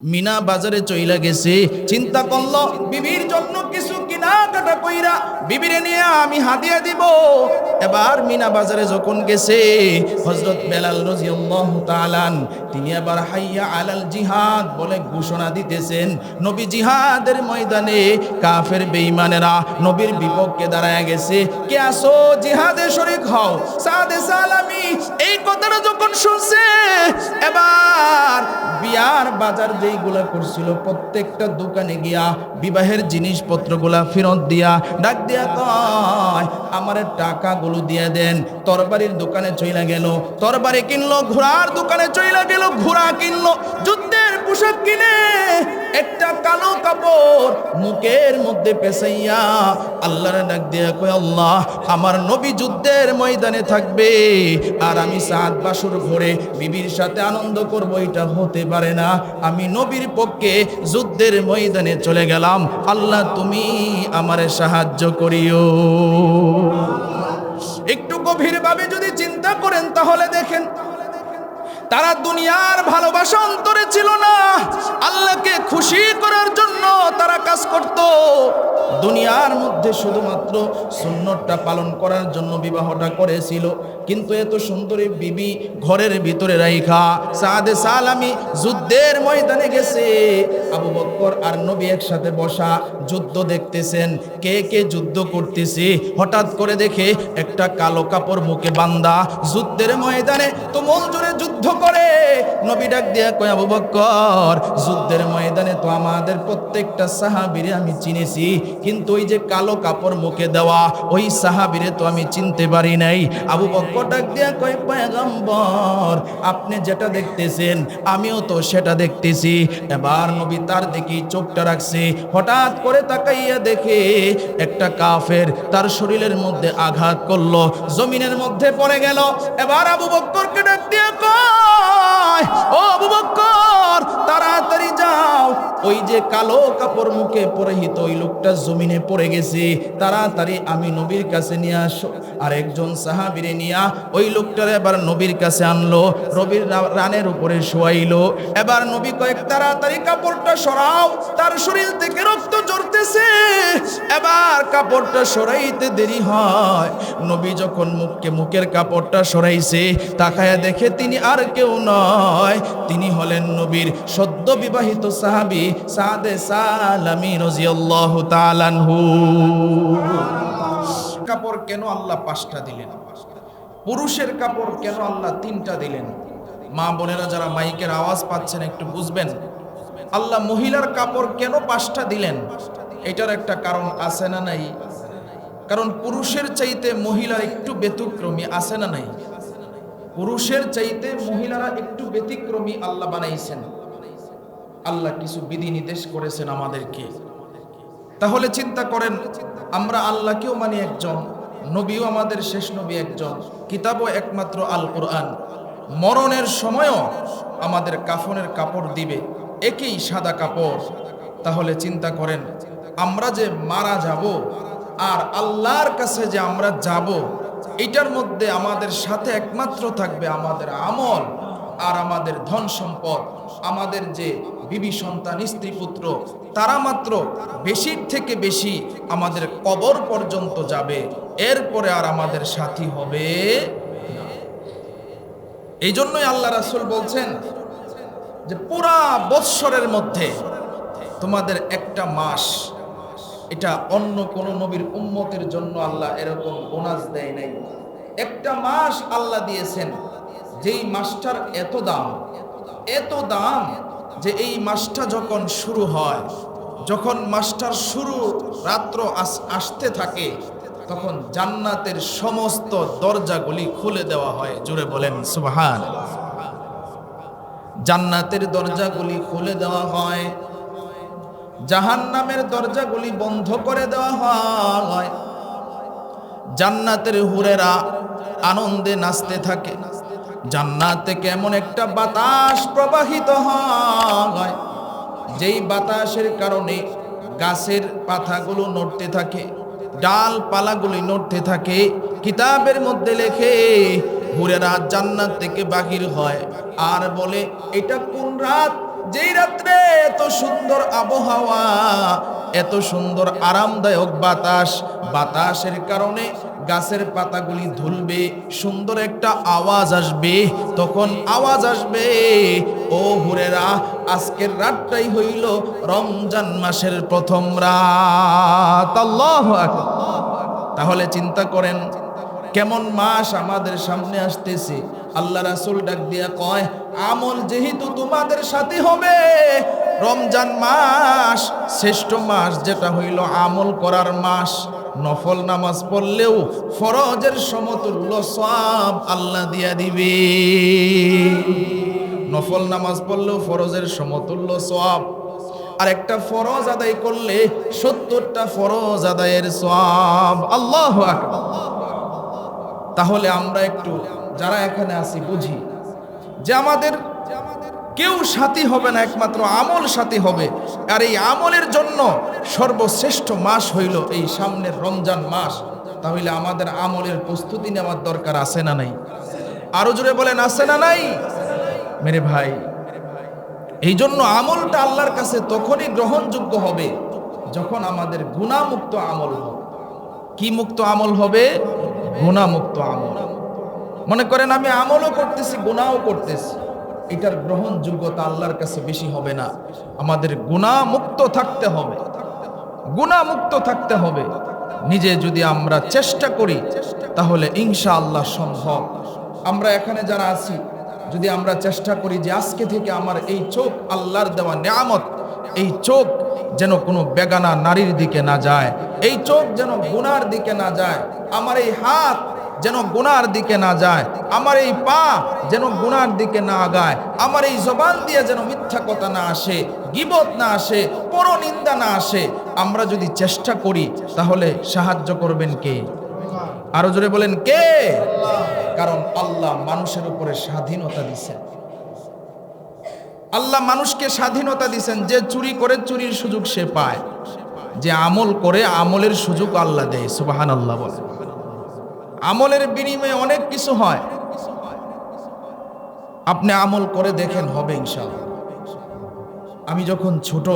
মিনা বাজারে চইলা গেছে, চিন্তা করলো বিবির জন্য কিছু কেনাকাটা কইরা বিবিরে নিয়ে আমি হাদিয়া দিব। এবার মিনা বাজারে যখন গেছে, হযরত বেলাল রাদিয়াল্লাহু তাআলা তিনি এবার হাইয়া আলাল জিহাদ বলে ঘোষণা দিতেছেন। নবী জিহাদের ময়দানে কাফের বেঈমানেরা নবীর বিপক্ষে দাঁড়ায় গেছে। কে আসো জিহাদে শরীক হও। সাদে সালামি এই কথাটা যখন শুনছে, এবার বিয়ার বাজার যেইগুলা করছিল প্রত্যেকটা দোকানে গিয়া বিবাহের জিনিসপত্রগুলা ফেরত দিয়া ডাক দিয়া কয়, আমারে টাকাগুলো দিয়ে দেন। তরবারির দোকানে চইলা গেল, তরবারি কিনলো। ঘোড়ার দোকানে চইলা গেল, ঘোড়া কিনলো। যুদ্ধের পোশাক কিনে একটা কালো কাপড় মুখের মধ্যে পেঁচাইয়া আল্লাহরে ডাক দিয়া কয়, আল্লাহ আমার নবী যুদ্ধের ময়দানে থাকবে আর আমি সাত বাসুর ঘরে বিবির সাথে আনন্দ করব, এটা হতে পারে না। আমি নবীর পক্ষে যুদ্ধের ময়দানে চলে গেলাম। আল্লাহ তুমি আমারে সাহায্য করিও। একটু গভীরভাবে যদি চিন্তা করেন তাহলে দেখেন, তারা দুনিয়ার ভালোবাসা অন্তরে ছিল না, আল্লাহকে খুশি করার জন্য তারা কাজ করত। দুনিয়ার মধ্যে শুধুমাত্র সুন্নতটা পালন করার জন্য বিবাহটা করেছিল। কিন্তু এত সুন্দরী বিবি ঘরের ভিতরে রাইখা সাদে সালামি যুদ্ধের ময়দানে গেছে। আবু বকর আর নবী একসাথে বসা যুদ্ধ দেখতেছেন, কে কে যুদ্ধ করতেছে। হঠাৎ করে দেখে একটা কালো কাপড় মুখে বান্দা যুদ্ধের ময়দানে তুমুল জোরে যুদ্ধ করে। নবী ডাক দিয়া কয়, আবু বকর যুদ্ধের ময়দানে তো আমাদের প্রত্যেকটা সাহাবীরে আমি চিনেছি, কিন্তু ওই যে কালো কাপড় মুখে দেওয়া ওই সাহাবীরে তো আমি চিনতে পারি নাই। আবু বকর ডাক দিয়া কয়, পয়গম্বর আপনি যেটা দেখতেছেন আমিও তো সেটা দেখতেছি। এবার নবী তার দিকে চোখটা রাখছে, হঠাৎ করে তাকাইয়া দেখে একটা কাফের তার শরীরের মধ্যে আঘাত করলো, জমিনের মধ্যে পড়ে গেল। এবার আবু বকরকে ডাক দিয়া কয়, ও আবু বকর তাড়াতাড়ি যাও, ওই যে কালো কাপড় মুখে পরিহিত ওই লোকটা জমিনে পড়ে গেছে, তাড়াতাড়ি আমি নবীর কাছে নিয়ে আসো। আর একজন সাহাবীরে নিয়া ওই লোকটার এবার নবীর কাছে আনলো, নবীর রানের উপরে শোয়াইলো। এবার নবী কয়েক তাড়াতাড়ি কাপড়টা সরাও, তার শরীর থেকে রক্ত ঝরতেছে। এবার কাপড়টা সরাইতে দেরি হয়। নবী যখন মুখের কাপড়টা সরাইছে, তাকায়া দেখে তিনি আর কেউ নয়, তিনি হলেন নবীর সদ্য বিবাহিত সাহাবী সাদে সালামি রাদিয়াল্লাহু তাআলা আনহু। কাপড় কেন আল্লাহ 5টা দিলেন? পুরুষের কাপড় কেন আল্লাহ 3টা দিলেন? মা বোনেরা যারা মাইকের আওয়াজ পাচ্ছেন একটু বুঝবেন, আল্লাহ মহিলার কাপড় কেন 5টা দিলেন? এটার একটা কারণ আছে না নাই? কারণ পুরুষের চাইতে মহিলা একটু ব্যতিক্রমী, আছে না নাই? পুরুষের চাইতে মহিলারা একটু ব্যতিক্রমী আল্লাহ বানাইছেন। আল্লাহ কিছু বিধি নির্দেশ করেছেন আমাদেরকে। তাহলে চিন্তা করেন, আমরা আল্লাহকেও মানি একজন, নবীও আমাদের শেষ নবী একজন, কিতাবও একমাত্র আল কোরআন। মরণের সময়ও আমাদের কাফনের কাপড় দিবে একই সাদা কাপড়। তাহলে চিন্তা করেন, আমরা যে মারা যাব আর আল্লাহর কাছে যে আমরা যাব, এটার মধ্যে আমাদের সাথে একমাত্র থাকবে আমাদের আমল আর আমাদের ধন সম্পদ। আমাদের যে বিবি সন্তান স্ত্রী পুত্র, তারা মাত্র বেশির থেকে বেশি আমাদের কবর পর্যন্ত যাবে, এরপরে আর আমাদের সাথী হবে না। এই জন্যই আল্লাহ রাসূল বলছেন যে পুরা বৎসরের মধ্যে তোমাদের একটা মাস, এটা অন্য কোন নবীর উম্মতের জন্য আল্লাহ এরকম বোনাস দেয় নাই। একটা মাস আল্লাহ দিয়েছেন, যেই মাসটার এত দাম যে এই মাসটা যখন শুরু হয়, যখন মাসটার শুরু রাত্র আসতে থাকে, তখন জান্নাতের সমস্ত দরজাগুলি খুলে দেওয়া হয়। জোরে বলেন সুবহানাল্লাহ। জান্নাতের দরজাগুলি খুলে দেওয়া হয়, জাহান্নামের দরজাগুলি বন্ধ করে দেওয়া হয়। জান্নাতের হুরেরা আনন্দে নাচতে থাকে। জান্নাত থেকে এমন একটা বাতাস প্রবাহিত হয়, যেই বাতাসের কারণে গাছের পাতাগুলো নড়তে থাকে, ডালপালাগুলি নড়তে থাকে। কিতাবের মধ্যে লেখে, হুরেরা জান্নাত থেকে বাহির হয় আর বলে, এটা কোন রাত যেই রাত্রে এত সুন্দর আবহাওয়া, এত সুন্দর আরামদায়ক বাতাস, বাতাসের কারণে গাছের পাতাগুলি ধুলবে, সুন্দর একটা আওয়াজ আসবে, তখন আওয়াজ আসবে, ও হুরেরা আজকের রাতটাই হইল রমজান মাসের প্রথম রাত। আল্লাহু আকবার। তাহলে চিন্তা করেন কেমন মাস আমাদের সামনে আসতেছে। আল্লাহ রাসূল ডাক দিয়া কয়, আমল যেহেতু তোমাদের সাথে হবে, রমজান মাস শ্রেষ্ঠ মাস, যেটা হইল আমল করার মাস। নফল নামাজ পড়লেও ফরজের সমতুল্য সওয়াব আল্লাহ দিয়া দিবে। নফল নামাজ পড়লেও ফরজের সমতুল্য সওয়াব, আর একটা ফরজ আদায় করলে 70টা ফরজ আদায়ের সওয়াব। আল্লাহু আকবার। তাহলে আমরা একটু যারা এখানে আছি বুঝি যে আমাদের কেউ সাথী হবে না, একমাত্র আমল সাথী হবে। আর এই আমলের জন্য সর্বশ্রেষ্ঠ মাস হইল এই সামনের রমজান মাস। তাহলে আমাদের আমলের প্রস্তুতি নেওয়ার দরকার আছে না নাই? আরো জোরে বলেন, আছে না নাই? মেরে ভাই, এই জন্য আমলটা আল্লাহর কাছে তখনই গ্রহণযোগ্য হবে যখন আমাদের গুনাহমুক্ত আমল হবে। কি মুক্ত আমল হবে? গুনাহমুক্ত আমল। মনে করেন আমি আমলও করতেছি, গুনাহও করতেছি, এটার গ্রহণযোগ্যতা আল্লাহর কাছে বেশি হবে না। আমাদের গুনাহমুক্ত থাকতে হবে, গুনাহমুক্ত থাকতে হবে। নিজে যদি আমরা চেষ্টা করি তাহলে ইনশাআল্লাহ সম্ভব। আমরা এখানে যারা আছি যদি আমরা চেষ্টা করি যে আজকে থেকে আমার এই চোখ আল্লাহর দেওয়া নিয়ামত, এই চোখ যেন কোনো বেগানা নারীর দিকে না যায়, এই চোখ যেন গুনার দিকে না যায়, আমার এই হাত যেন গুনার দিকে না যায়, আমার এই পা যেন গুনার দিকে না আগায়, আমার এই জবান দিয়ে যেন মিথ্যা কথা না আসে, গীবত না আসে, পরনিন্দা না আসে। আমরা যদি চেষ্টা করি তাহলে সাহায্য করবেন কে? আরো জোরে বলেন কে? কারণ আল্লাহ মানুষের উপরে স্বাধীনতা দিছেন। আল্লাহ মানুষকে স্বাধীনতা দিছেন। যে চুরি করে চুরির সুযোগ সে পায়, যে আমল করে আমলের সুযোগ আল্লাহ দেয়। সুবহানাল্লাহ বলে। আমলের বিনিময়ে অনেক কিছু হয়। আপনি আমল করে দেখেন, হবে ইনশাআল্লাহ। আমি যখন ছোট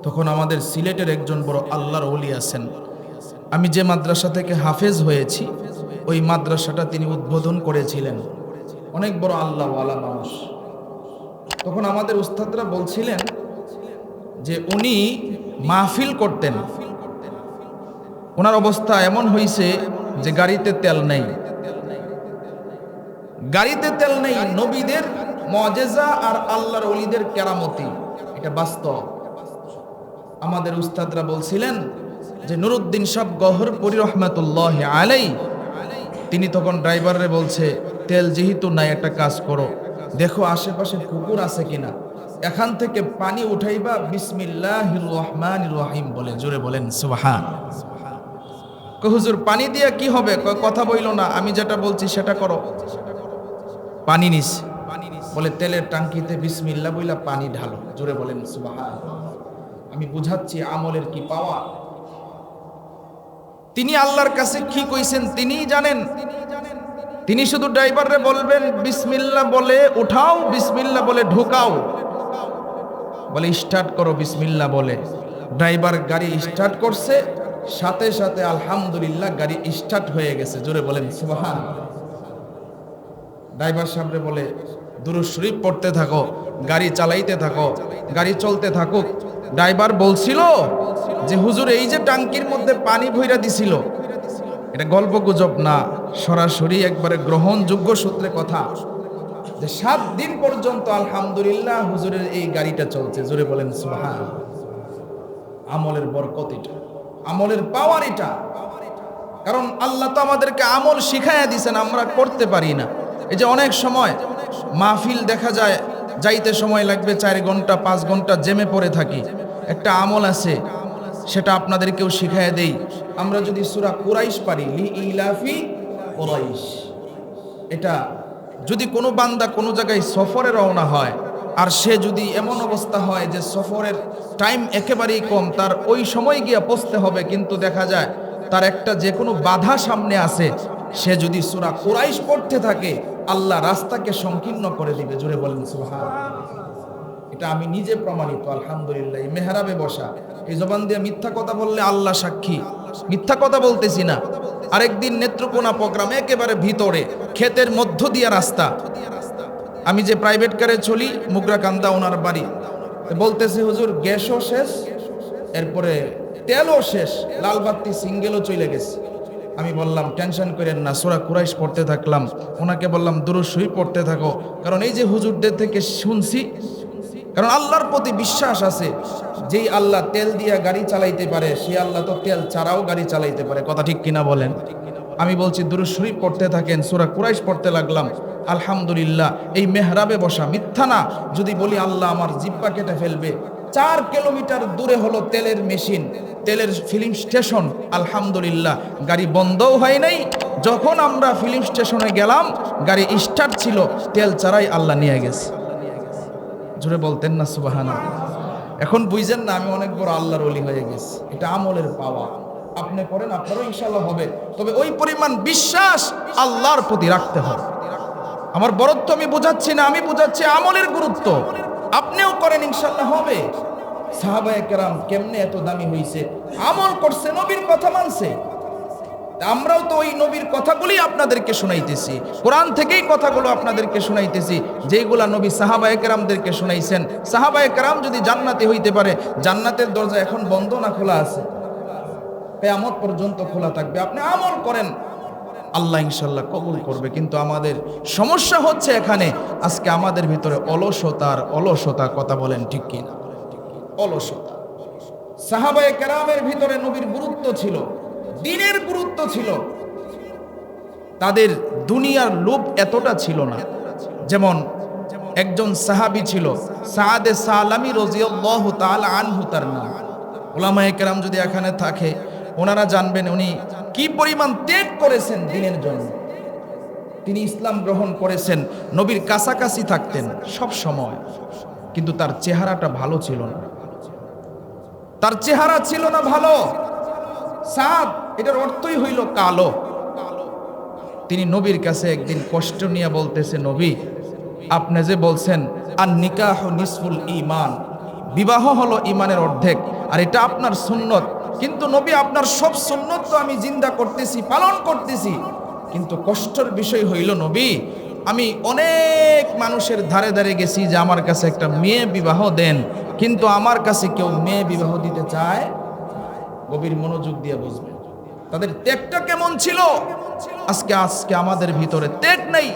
তখন আমাদের সিলেটের একজন বড় আল্লাহর ওলি আছেন। আমি যে মাদ্রাসা থেকে হাফেজ হয়েছি ওই মাদ্রাসাটা তিনি উদ্বোধন করেছিলেন। অনেক বড় আল্লাহওয়ালা মানুষ। তখন আমাদের উস্তাদরা বলছিলেন যে উনি মাহফিল করতেন, ওনার অবস্থা এমন হয়েছে যে গাড়িতে তেল নেই, গাড়িতে তেল নেই। নবীদের মুআজিজা আর আল্লাহর ওলিদের কেরামতি, এটা বাস্তব। আমাদের উস্তাদরা বলছিলেন যে নুরুদ্দিন সাহেব গহরপুরি রহমাতুল্লাহ আলাই, তিনি তখন ড্রাইভারে বলছে তেল যেহেতু নাই একটা কাজ করো, দেখো আশেপাশে পুকুর আছে কিনা, এখান থেকে পানি উঠাইবা বিসমিল্লাহির রহমানির রহিম বলে। জোরে বলেন সুবহান। হুজুর পানি দিয়ে কি হবে? কথা বইল না, আমি যেটা বলছি সেটা করো। পানি নিস বলে তেলের টাঙ্কিতে বিসমিল্লাহ বইলা পানি ঢালো। জোরে বলেন সুবহান। আমি বুঝাচ্ছি আমলের কি পাওয়া। তিনি আল্লাহর কাছে কি কইছেন তিনিই জানেন। তিনি শুধু ড্রাইভারে বলবেন বিসমিল্লাহ বলে উঠাও, বিসমিল্লাহ বলে ঢোকাও, বলে স্টার্ট করো বিসমিল্লাহ বলে। ড্রাইভার গাড়ি স্টার্ট করছে, সাথে সাথে আলহামদুলিল্লাহ গাড়ি স্টার্ট হয়ে গেছে। জোরে বলেন সুবহান। ড্রাইভার সামনে বলে দুরূদ শরীফ পড়তে থাকো, গাড়ি চালাইতে থাকো, গাড়ি চলতে থাকুক। ড্রাইভার বলছিল যে হুজুর এই যে টাঙ্কির মধ্যে পানি ভইরা দিছিল, এটা গল্প গুজব না, সরাসরি একবারে গ্রহণযোগ্য সূত্রে কথা, যে 7 দিন পর্যন্ত আলহামদুলিল্লাহ হুজুরের এই গাড়িটা চলছে। জোরে বলেন সুবহান। আমলের বরকত এটা, আমলের পাওয়ার এটা। কারণ আল্লাহ তো আমাদেরকে আমল শিখাইয়া দিয়েছেন, আমরা করতে পারি না। এই যে অনেক সময় মাহফিল দেখা যায়, যাইতে সময় লাগবে 4 ঘন্টা 5 ঘন্টা জেমে পড়ে থাকি। একটা আমল আছে, সেটা আপনাদেরকেও শিখাইয়া দেই। আমরা যদি সূরা কুরাইশ পারি, লি ইলাফি কুরাইশ, এটা যদি কোনো বান্দা কোনো জায়গায় সফরে রওনা হয়, আর সে যদি এমন অবস্থা হয় যে সফরের টাইম একেবারেই কম, তার ওই সময় গিয়ে পৌঁছতে হবে, কিন্তু দেখা যায় তার একটা যে কোনো বাধা সামনে আছে, সে যদি সূরা কুরাইশ পড়তে থাকে আল্লাহ রাস্তাকে সংকীর্ণ করে দিবে। জোরে বলেন সুবহান। এটা আমি নিজে প্রমাণিত আলহামদুলিল্লাহ। এই মেহরাবে বসা, এই জবান দিয়ে মিথ্যা কথা বললে আল্লাহ সাক্ষী, মিথ্যা কথা বলতেছি না। আরেকদিন নেত্রকোনা প্রোগ্রামে একেবারে ভিতরে ক্ষেতের মধ্য দিয়া রাস্তা, আমি যে প্রাইভেট কারে চলি, মুগরাকান্দা ওনার বাড়ি, বলতেছে হুজুর গ্যাসও শেষ, এরপরে তেলও শেষ, লাল বাতি সিঙ্গেলও চলে গেছে। আমি বললাম টেনশন করেন না, সূরা কুরাইশ পড়তে থাকলাম। ওনাকে বললাম দুরূদ শরীফ পড়তে থাকো, কারণ এই যে হুজুরদের থেকে শুনছি, কারণ আল্লাহর প্রতি বিশ্বাস আছে, যেই আল্লাহ তেল দিয়া গাড়ি চালাইতে পারে সেই আল্লাহ তো তেল ছাড়াও গাড়ি চালাইতে পারে। কথা ঠিক কিনা বলেন? আমি বলছি দুরূদ শরীফ পড়তে থাকেন, সূরা কুরাইশ পড়তে লাগলাম। আলহামদুলিল্লাহ, এই মেহরাবে বসা মিথ্যা না। যদি বলি আল্লাহ আমার জিহ্বা কেটে ফেলবে। 4 কিলোমিটার দূরে হলো তেলের মেশিন, তেলের ফিলিং স্টেশন। আলহামদুলিল্লাহ, গাড়ি বন্ধও হয় নাই। যখন আমরা ফিলিং স্টেশনে গেলাম, গাড়ি স্টার্ট ছিল, তেল ছাড়াই আল্লাহ নিয়ে গেছে। জোরে বলতেন না সুবহানাল্লাহ। এখন বুঝছেন না আমি অনেক বড় আল্লাহর ওলি হয়ে গেছি। এটা আমলের পাওয়া। আপনি করেন, আপনারও ইনশাআল্লাহ হবে, তবে ওই পরিমাণ বিশ্বাস আল্লাহর প্রতি রাখতে হবে। আমার বরত্ব আমি বোঝাচ্ছি না, আমি বোঝাচ্ছি আমলের গুরুত্ব। আপনিও করেন, ইনশাআল্লাহ হবে। সাহাবায়ে কেরাম কেমনে এত দামি হইছে? আমল করছে, নবীর কথা মানছে। আমরাও তো ওই নবীর কথাগুলি আপনাদেরকে শুনাইতেছি, কোরআন থেকেই কথাগুলো আপনাদেরকে শুনাইতেছি, যেগুলা নবী সাহাবায়ে কেরামদেরকে শুনাইছেন। সাহাবায়ে কেরাম যদি জান্নাতি হইতে পারে, জান্নাতের দরজা এখন বন্ধ না খোলা আছে? কিয়ামত পর্যন্ত খোলা থাকবে। আপনি আমল করেন, আল্লাহ ইনশাআল্লাহ কবুল করবে। কিন্তু আমাদের সমস্যা হচ্ছে এখানে আজকে আমাদের ভিতরে অলসতা। কথা বলেন ঠিক কিনা? অলসতা। সাহাবায়ে কেরামের ভিতরে নবীর গুরুত্ব ছিল, দ্বীনের গুরুত্ব ছিল, তাদের দুনিয়ার লোভ এতটা ছিল না। যেমন একজন সাহাবী ছিল সাআদে সালামি রাদিয়াল্লাহু তাআলা আনহু, তার নাম। উলামায়ে কেরাম যদি এখানে থাকে ওনারা জানবেন উনি কি পরিমাণ ত্যাগ করেছেন দ্বীনের জন্য। তিনি ইসলাম গ্রহণ করেছেন, নবীর কাছাকাছি থাকতেন সব সময়, কিন্তু তার চেহারাটা ভালো ছিল না। তার চেহারা ছিল না ভালো। সাদ, এটার অর্থই হইল কালো। তিনি নবীর কাছে একদিন কষ্ট নিয়ে বলতেছে, নবী আপনি যে বলছেন আর নিকাহ নিসফুল ঈমান, বিবাহ হলো ঈমানের অর্ধেক, আর এটা আপনার সুন্নত, কিন্তু নবী আপনার সব সুন্নত তো আমি জিন্দা করতেছি, পালন করতেছি, কিন্তু কষ্টের বিষয় হইল নবী আমি অনেক মানুষের ধারে ধারে গেছি যে আমার কাছে একটা মেয়ে বিবাহ দেন, কিন্তু আমার কাছে কেউ মেয়ে বিবাহ দিতে চায়। গভীর মনোযোগ দিয়ে বুঝবেন তাদের ত্যাগটা কেমন ছিল। আজকে আমাদের ভিতরে ত্যাগ নেই,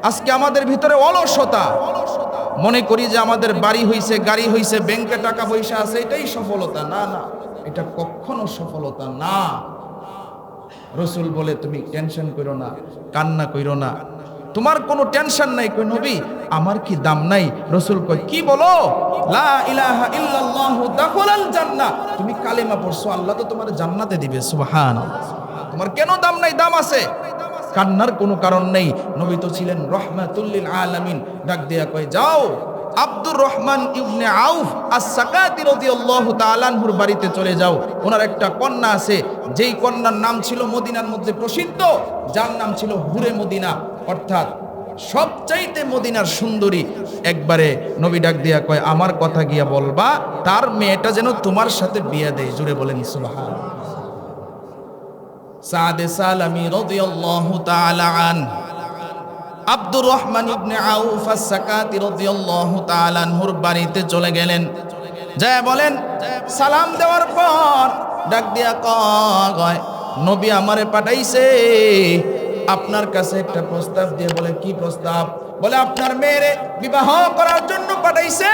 আজকে আমাদের ভিতরে অলসতা। মনে করি যে আমাদের বাড়ি হইছে, গাড়ি হইছে, ব্যাংকে টাকা পয়সা আছে, এটাই সফলতা। না না, এটা কখনো সফলতা না। রাসূল বলে তুমি টেনশন করো না, কান্না করো না, তোমার কোনো টেনশন নাই। কই নবী আমার কি দাম নাই? রাসূল কয় কি বলো? লা ইলাহা ইল্লাল্লাহু দাখালাল জান্নাহ, তুমি কালেমা পড়ছো, আল্লাহ তো তোমার জান্নাতে দিবে। সুবহানাল্লাহ। তোমার কেন দাম নাই? দাম আছে। কান্নার কোনো কারণ নেই। নবী তো ছিলেন রাহমাতুল লিল আলামিন। ডাক দেয়া কয় যাও আব্দুর রহমান ইবনে আউফ আস-সাকাতি রাদিয়াল্লাহু তাআলা আনহুর বাড়িতে চলে যাও। ওনার একটা কন্যা আছে, যেই কন্যার নাম ছিল মদিনার মধ্যে প্রসিদ্ধ, যার নাম ছিল হুরে মদিনা, অর্থাৎ সবচাইতে মদিনার সুন্দরী। একবারে নবী ডাক দিয়া কয় আমার কথা গিয়া বলবা তার মেয়েটা যেন তোমার সাথে বিয়ে দেয়। জুড়ে বলেন সুবহানাল্লাহ। সাআদে সালামি রাদিয়াল্লাহু তাআলা আনহু আব্দুর রহমান ইবনে আউফ আস-সাকাতি রাদিয়াল্লাহু তাআলা আনহুর বাড়িতে চলে গেলেন। যায় বলেন সালাম দেওয়ার পর ডাক দিয়া কয় নবী আমারে পাঠাইছে আপনার কাছে একটা প্রস্তাব দিয়ে। বলে কি প্রস্তাব? বলে আপনার মেয়েরে বিবাহ করার জন্য পাঠাইছে।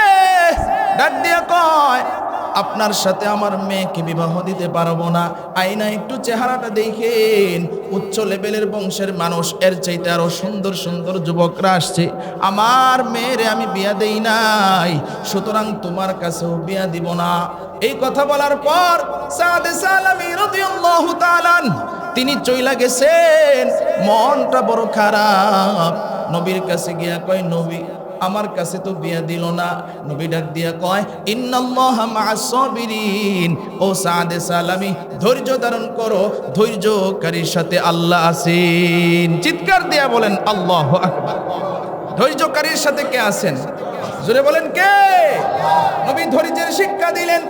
ডাক দিয়া কয় আপনার সাথে আমার মেয়েকে বিবাহ দিতে পারবো না। আয়না একটু চেহারাটা দেখেন, উচ্চ লেভেলের বংশের মানুষ, এর চাইতে আরো সুন্দর সুন্দর যুবকরা আসছে, আমার মেয়েরে আমি বিয়া দেই নাই, সুতরাং তোমার কাছেও বিয়া দিব না। এই কথা বলার পর সাআদে সালামি রাদিয়াল্লাহু তাআলা তিনি চইলা গেছেন, মনটা বড় খারাপ। নবীর কাছে গিয়া কয় নবী আমার কাছে তো বিয়া দিল না। নবী ডাক দিয়া কয় ইন্নাল্লাহা মা'আস সাবিরিন, ও সাআদে সালামি ধৈর্য ধারণ করো, ধৈর্যকারীর সাথে আল্লাহ আছেন। চিৎকার দিয়া বলেন আল্লাহু আকবার। ধৈর্যকারীর সাথে কে আছেন? জোরে বলেন কে? নবী ধৈর্যের শিক্ষা দিলেন।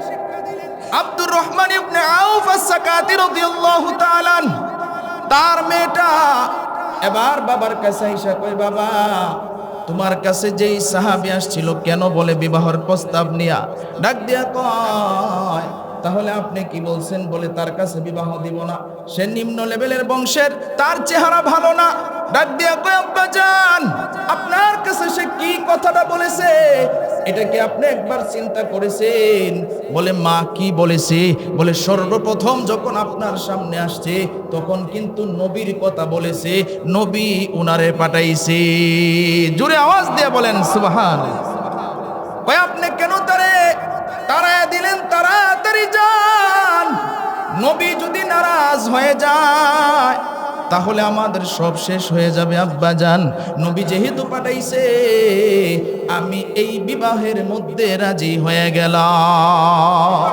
আব্দুর রহমান ইবনে আউফ আস-সাকাতি রাদিয়াল্লাহু তাআলা তার মেয়েটা এবার বাবার কাছে আইসা কয়, বাবা তোমার কাছে যেই সাহাবী আসছিল কেন বলে বিবাহের প্রস্তাব নিয়া, ডাক দিয়া কয় তাহলে আপনি কি বলছেন? বলে তার কাছে বিবাহ দিব না, সে নিম্ন লেভেলের বংশের, তার চেহারা ভালো না। ডাক দিয়া কয়, আব্বা জান আপনার কাছে সে কি কথাটা বলেছে এটা কি আপনি একবার চিন্তা করেছেন? বলে মা কি বলেছে? বলে সর্বপ্রথম যখন আপনার সামনে আসছে তখন কিন্তু নবীর কথা বলেছে, নবী উনারে পাঠাইছে। জোরে আওয়াজ দিয়ে বলেন সুবহানাল্লাহ। কয় আপনি কেন তারে তাড়ায়া দিলেন? তাড়াতাড়ি যান, নবী যদি নারাজ হয়ে যায় তাহলে আমাদের সব শেষ হয়ে যাবে। আব্বা জান নবী যেহেতু পাঠাইছে আমি এই বিবাহের মধ্যে রাজি হয়ে গেলাম।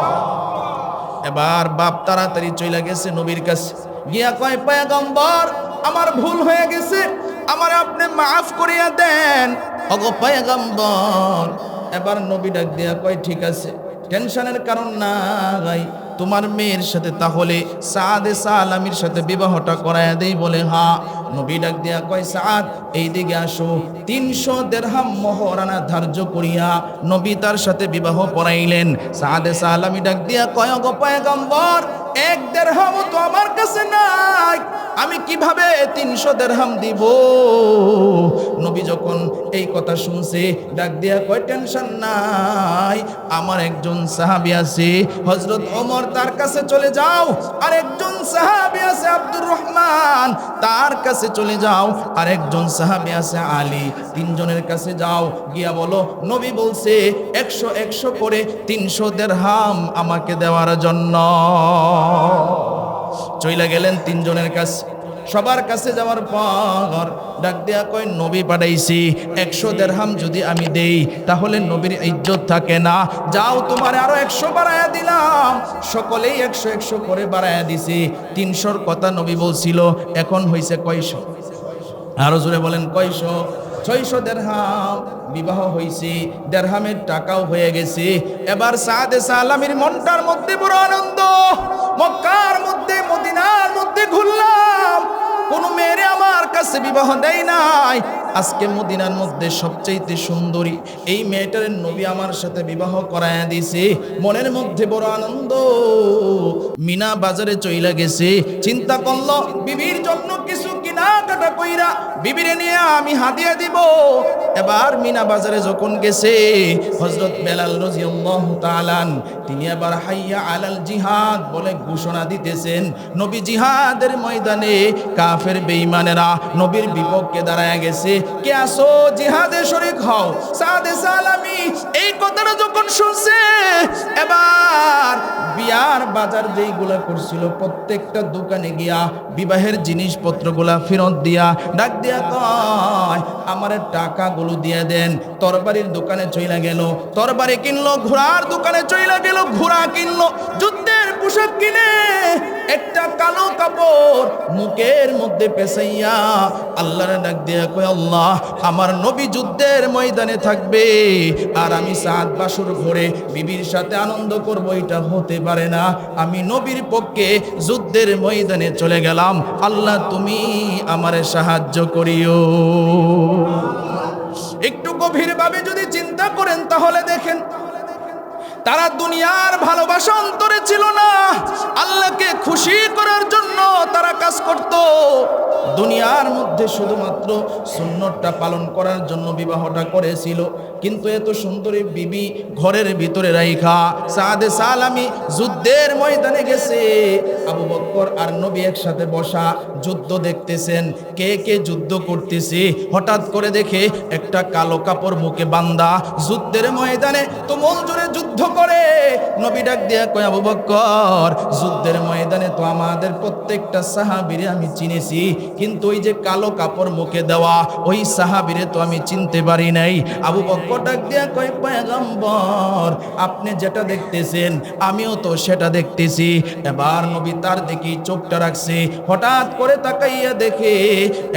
এবার বাপ তাড়াতাড়ি চলে গেছে নবীর কাছে, গিয়া কয় পয়গম্বর আমার ভুল হয়ে গেছে, আমার আপনি মাফ করিয়া দেন ওগো পয়গম্বর। এবার নবী ডাক দিয়া কয় ঠিক আছে, টেনশনের কারণ নাই, তোমার মেয়ের সাথে তাহলে সাদে সালামির সাথে বিবাহটা করায়া দেই। বলে হ্যাঁ। নবী ডাক দিয়া কয় সাদ এই দিকে আসো। 300 দিরহাম মোহরানা ধার্য করিয়া নবী তার সাথে বিবাহ পড়াইলেন। সাদে সালামি ডাক দিয়া কয় গো পয়গম্বর 1 দিরহাম তো আমার কাছে নাই, আমি কিভাবে 300 দিরহাম দিব? নবী যখন এই কথা শুনছে ডাক দিয়া কয় টেনশন নাই, আমার একজন সাহাবী আছে হযরত ওমর, তার কাছে চলে যাও। আর একজন সাহাবী আছে আব্দুর রহমান, তার কাছে চলে যাও। আর একজন সাহাবী আছে আলী, 3 জনের কাছে যাও, গিয়া বলো নবী বলছে 100 করে 300 দিরহাম আমাকে দেওয়ার জন্য। চইলা গেলেন 3 জনের কাছে। সবার কাছে যাওয়ার পর ডাক দেয়া কয় নবী পাঠাইছি, 100 দিরহাম যদি আমি দেই তাহলে নবীর ইজ্জত থাকে না, যাও তোমার আরো 100 বাড়ায়া দিলাম। সকলেই 100 করে বাড়ায়া দিছি। 300 কথা নবী বলছিল, এখন হইছে কয়শো? আরো জোরে বলেন কয়শো? 600 দিরহাম বিবাহ হইছে, দিরহামের টাকাও হয়ে গেছে। এবার সাদে সালামির মনটার মধ্যে বড় আনন্দ। মক্কার মধ্যে মদিনার মধ্যে ঘুরলাম, কোন মেয়েরে আমার কাছে বিবাহ দেয় নাই, আজকে মদিনার মধ্যে সবচেয়ে সুন্দরী এই মেয়েটার নবী আমার সাথে বিবাহ করায়া দিয়েছে। মনের মধ্যে বড় আনন্দ। মিনা বাজারে চইলা গেছে, চিন্তা করলো বিবির জন্য কিছু কেনাকাটা কইরা বিবিরে নিয়ে আমি হাদিয়া দিব। এবার মিনা বাজারে যখন গেছে হযরত বেলাল রাদিয়াল্লাহু তাআলা তিনি এবার হাইয়া আলাল জিহাদ বলে ঘোষণা দিতেছেন। নবী জিহাদের ময়দানে কাফের বেঈমানেরা নবীর বিপক্ষে দাঁড়ায় গেছে, কে আসো জিহাদে শরীক হও। সাদে সালামি এই কথাটা যখন শুনছে এবার বিয়ার বাজার যেইগুলা করছিল প্রত্যেকটা দোকানে গিয়া বিবাহের জিনিসপত্রগুলা ফেরত দিয়া ডাক দিয়া কয় আমার টাকাগুলো দিয়ে দেন। তরবারির দোকানে চইলা গেল, তরবারি কিনলো। ঘোড়ার দোকানে চইলা গেল, ঘোড়া কিনলো। যুদ্ধের পোশাক কিনে একটা কালো কাপড় মুখের মধ্যে পেছাইয়া আল্লাহর ডাক দিয়া কয় আল্লাহ আমার নবী যুদ্ধের ময়দানে থাকবে আর আমি সাত বাসুর ঘরে বিবির সাথে আনন্দ করব, এটা হতে পারে না। আমি নবীর পক্ষে যুদ্ধের ময়দানে চলে গেলাম, আল্লাহ তুমি আমারে সাহায্য করিও। একটু গভীরভাবে যদি চিন্তা করেন তাহলে দেখেন তারা দুনিয়ার ভালোবাসা অন্তরে ছিল না, আল্লাহকে খুশি করার জন্য তারা কাজ করত। দুনিয়ার মধ্যে শুধুমাত্র সুন্নতটা পালন করার জন্য বিবাহটা করেছিল। কিন্তু এত সুন্দরী বিবি ঘরের ভিতরে রাইখা সাদে সালামি যুদ্ধের ময়দানে গেছে। আবু বকর আর নবী একসাথে বসা যুদ্ধ দেখতেছেন, কে কে যুদ্ধ করতেছে। হঠাৎ করে দেখে একটা কালো কাপড় মুখে বান্দা যুদ্ধের ময়দানে তুমুল জোরে যুদ্ধ করে। নবী ডাক দিয়া কয় আবু বকর যুদ্ধের ময়দানে তো আমাদের প্রত্যেকটা সাহাবী সাহাবীরে আমি চিনেছি, কিন্তু ওই যে কালো কাপড় মুখে দেওয়া ওই সাহাবীরে তো আমি চিনতে পারি নাই। আবু বকর ডাক দিয়া কয়, পয়গম্বর আপনি যেটা দেখতেছেন আমিও তো সেটা দেখতেছি। এবার নবী তার দিকে চোখটা রাখছে, হঠাৎ করে তাকাইয়া দেখে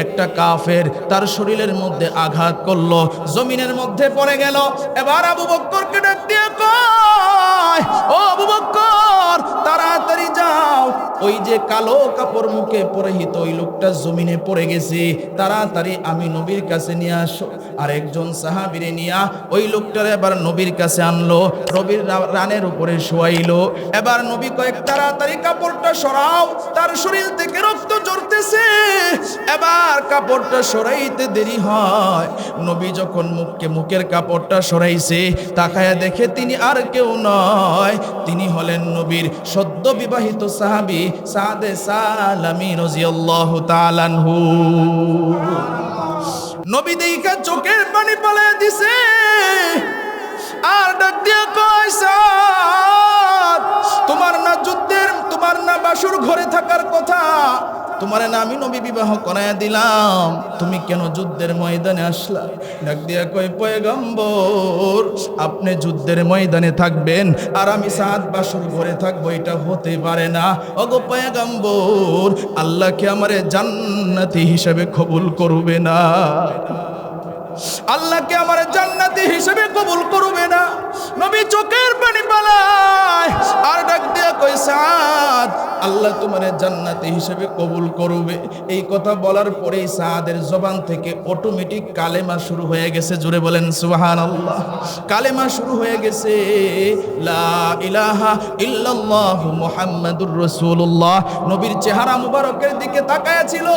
একটা কাফের তার শরীরের মধ্যে আঘাত করলো, জমিনের মধ্যে পড়ে গেল। এবার আবু বকরকে ডাক দিয়ে কয়, ও আবু বকর তাড়াতাড়ি যাও, ওই যে কালো কাপড় মুখে পরিহিত ওই লোকটা জমিনে পড়ে গেছে, তাড়াতাড়ি আমি নবীর কাছে নিয়ে আসো। আর একজন সাহাবীরে নিয়া ওই লোকটার এবার নবীর কাছে আনলো, নবীর রানের উপরে শোয়াইলো। এবার নবী কয়েক তাড়াতাড়ি কাপড়টা সরাও, তার শরীর থেকে রক্ত ঝরতেছে। এবার কাপড়টা সরাইতে দেরি হয়, নবী যখন মুখের কাপড়টা সরাইছে, তাকায়া দেখে তিনি আর কেউ নয়, তিনি হলেন নবীর সদ্য বিবাহিত সাহাবী সাদে সালামী রাদিয়াল্লাহু তাআলা আনহু। নবী দেখা চোখের পানি পালায়া দিছে, আর ডাক দিয়া কয়, সাদ তোমার না যুদ্ধের, তোমার না বাসুর ঘরে থাকার কথা, তোমারে না আমি নবী বিবাহ করায়া দিলাম, তুমি কেন যুদ্ধের ময়দানে আসলা? ডাক দিয়া কয়, পয়গম্বর আপনি যুদ্ধের ময়দানে থাকবেন আর আমি সাদ বাসুর ঘরে থাকবো, এটা হতে পারে না। ওগো পয়গম্বর, আল্লাহ কি আমারে জান্নাতি হিসেবে কবুল করবে না? আল্লাহকে আমার জান্নাতি হিসেবে কবুল করবে না? নবী চোখের পানি পালায় আর ডাক দিয়ে কই, সাদ আল্লাহ তোমার জান্নাতি হিসেবে কবুল করবে। এই কথা বলার পরেই সাদের জবান থেকে অটোমেটিক কালেমা শুরু হয়ে গেছে। জোরে বলেন সুবহানাল্লাহ। কালেমা শুরু হয়ে গেছে, লা ইলাহা ইল্লাল্লাহু মুহাম্মাদুর রাসূলুল্লাহ। নবীর চেহারা মুবারকের দিকে তাকায়া ছিল,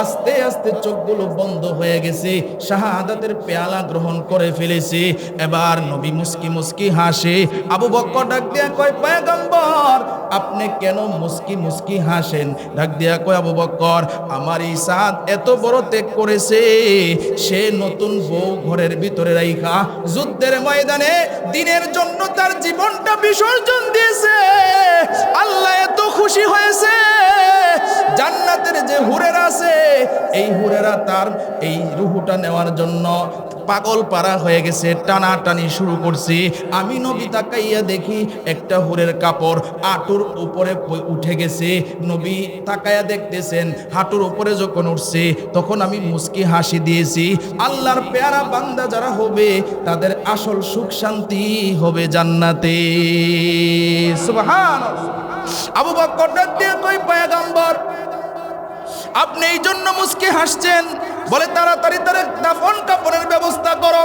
আস্তে আস্তে চোখগুলো বন্ধ হয়ে গেছে, শাহাদাতের পেয়ালা গ্রহণ করে ফেলেছে। এবার নবী মুস্কি মুস্কি হাসে। আবু বকর ডাক দিয়া কয়, পয়গম্বর আপনি কেন মুস্কি মুস্কি হাসেন? ডাক দিয়া কয়, আবু বকর আমার এই সাদ এত বড় ত্যাগ করেছে, সে নতুন বউ ঘরের ভিতরে রাইখা যুদ্ধের ময়দানে দিনের জন্য তার জীবনটা বিসর্জন দিয়েছে। আল্লাহ এত খুশি হয়েছে, জান্নাতের যে হুরেরা আছে এই হুরেরা তার এই রুহুটা নেওয়ার জন্য পাগল পারা হয়ে গেছে, টানাটানি শুরু করছে। আমি নবী তাকাইয়া দেখি একটা হুরের কাপড় হাঁটুর উপরে উঠে গেছে। নবী তাকাইয়া দেখতেছেন, হাঁটুর উপরে যখন উঠছে তখন আমি মুস্কি হাসি দিয়েছি। আল্লাহর পেয়ারা বান্দা যারা হবে তাদের আসল সুখ শান্তি হবে জান্নাতে। সুবহানাল্লাহ। আবু বকর ডাক দিয়ে কই, পয়গম্বর আপনি এই জন্য মুস্কি হাসছেন? বলে তাড়াতাড়ি তার দাফন কাপড়ের ব্যবস্থা করো,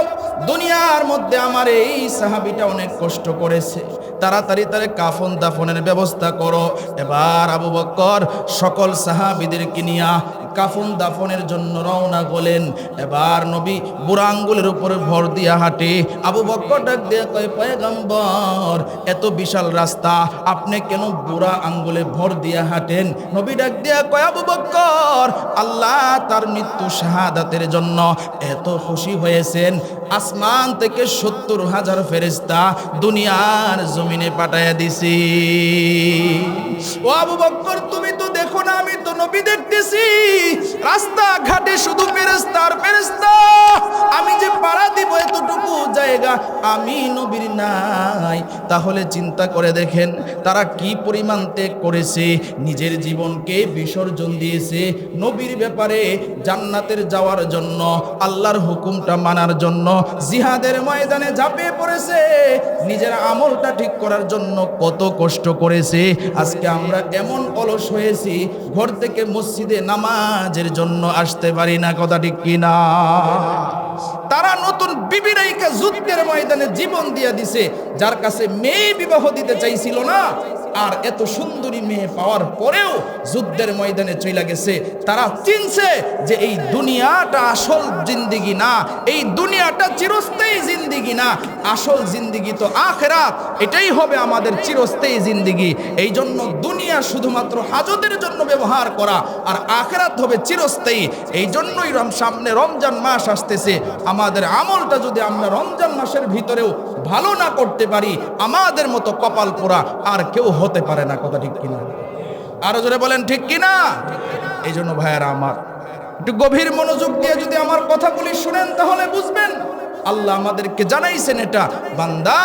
দুনিয়ার মধ্যে আমার এই সাহাবীটা অনেক কষ্ট করেছে, তাড়াতাড়ি তার কাফন দাফনের ব্যবস্থা করো। এবার আবু বকর সকল সাহাবীদেরকে নিয়ে কাফন দাফনের জন্য রওনা হলেন। এবার নবী বুড়া আঙ্গুলের উপরে ভর দিয়া হাঁটে। আবু বকর ডাক দিয়ে কয়, পয়গম্বর এত বিশাল রাস্তা আপনি কেন বুড়া আঙ্গুলে ভর দিয়া হাঁটেন? নবী ডাক দিয়া কয়, আবু বকর আল্লাহ তার মৃত্যু শাহাদাতের জন্য এত খুশি হয়েছেন, আসমান থেকে ৭০,০০০ ফেরেশতা দুনিয়ার জমিনে পাঠাইয়া দিছি। ও আবু বকর তুমি তো দেখো না, আমি তো নবী দেখতেছি, রাস্তা ঘাটে শুধু ফেরেশতা আর ফেরেশতা। আমি যে পাড়া দিব এতটুকু জায়গা আমি নবীর নাই। তাহলে চিন্তা করে দেখেন তারা কি পরিমাণ ত্যাগ করেছে, নিজের জীবনকে বিসর্জন দিয়েছে নবীর ব্যাপারে, জান্নাতের যাওয়ার জন্য, আল্লাহর হুকুমটা মানার জন্য জিহাদের ময়দানে ঝাঁপিয়ে পড়েছে, নিজের আমলটা ঠিক করার জন্য কত কষ্ট করেছে। আজকে আমরা এমন অলস হয়েছি, ঘর থেকে মসজিদে নামাজের জন্য আসতে পারি না। কথা ঠিক কিনা? তারা নতুন বিবি রাইখা যুদ্ধের ময়দানে জীবন দিয়ে দিছে, যার কাছে মেয়ে বিবাহ দিতে চাইছিল না, আর এত সুন্দরী মেয়ে পাওয়ার পরেও যুদ্ধের ময়দানে চলে গেছে। তারা চিনছে যে এই দুনিয়াটা আসল জিন্দিগি না, এই দুনিয়াটা চিরস্থায়ী জিন্দিগি না, আসল জিন্দিগি তো আখিরাত, এটাই হবে আমাদের চিরস্থায়ী জিন্দিগি। এই জন্য দুনিয়া শুধুমাত্র হাজতের জন্য ব্যবহার করা, আর আখিরাত হবে চিরস্থায়ী। এই জন্যই সামনে রমজান মাস আসতেছে, আমাদের আমলটা যদি আমরা রমজান মাসের ভিতরেও ভালো না করতে পারি, আমাদের মতো কপাল পোড়া আর কেউ হতে পারে না। কথা ঠিক কিনা? আরো জোরে বলেন ঠিক কিনা? এই জন্য ভাইয়ারা আমার, একটু গভীর মনোযোগ দিয়ে যদি আমার কথাগুলি শুনেন তাহলে বুঝবেন আল্লাহ আমাদেরকে জানাইছেন এটা, বান্দা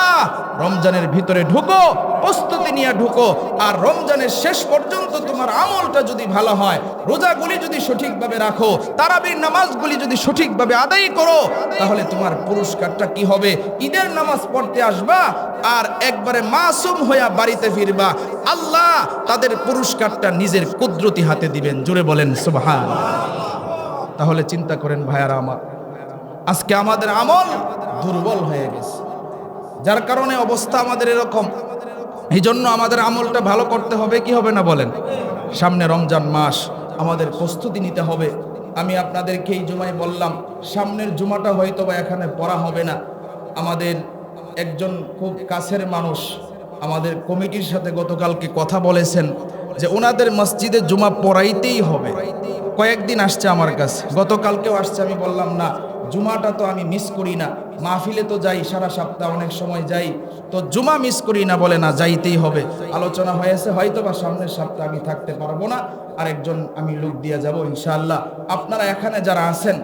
রমজানের ভিতরে ঢুকো, প্রস্তুতি নিয়ে ঢুকো, আর রমজানের শেষ পর্যন্ত তোমার আমলটা যদি ভালো হয়, রোজাগুলি যদি সঠিকভাবে রাখো, তারাবির নামাজগুলি যদি সঠিকভাবে আদায় করো, তাহলে তোমার পুরস্কারটা কি হবে? ঈদের নামাজ পড়তে আসবা আর একবারে মাসুম হইয়া বাড়িতে ফিরবা, আল্লাহ তাদের পুরস্কারটা নিজের কুদরতি হাতে দিবেন। জোরে বলেন সুবহানাল্লাহ। তাহলে চিন্তা করেন ভাইয়ারা আমার, আজকে আমাদের আমল দুর্বল হয়ে গেছে, যার কারণে অবস্থা আমাদের এরকম। এই জন্য আমাদের আমলটা ভালো করতে হবে, কি হবে না বলেন? সামনে রমজান মাস, আমাদের প্রস্তুতি নিতে হবে। আমি আপনাদেরকে এই জুমায় বললাম, সামনের জুমাটা হয়তো বা এখানে পড়া হবে না। আমাদের একজন খুব কাছের মানুষ আমাদের কমিটির সাথে গতকালকে কথা বলেছেন যে ওনাদের মসজিদে জুমা পড়াইতেই হবে। কয়েকদিন আসছে আমার কাছে, গতকালকেও আসছে। আমি বললাম না, জুমাটা তো আমি মিস করি না, মাহফিলে তো যাই সারা সপ্তাহ, অনেক সময় যাই, তো জুমা মিস করি না। বলে না, যাইতেই হবে। আলোচনা হয়েছে, হয়তো বা সামনের সপ্তাহে আমি থাকতে পারবো না, আরেকজন আমি লোক দিয়ে যাব ইনশাআল্লাহ। আপনারা এখানে যারা আছেন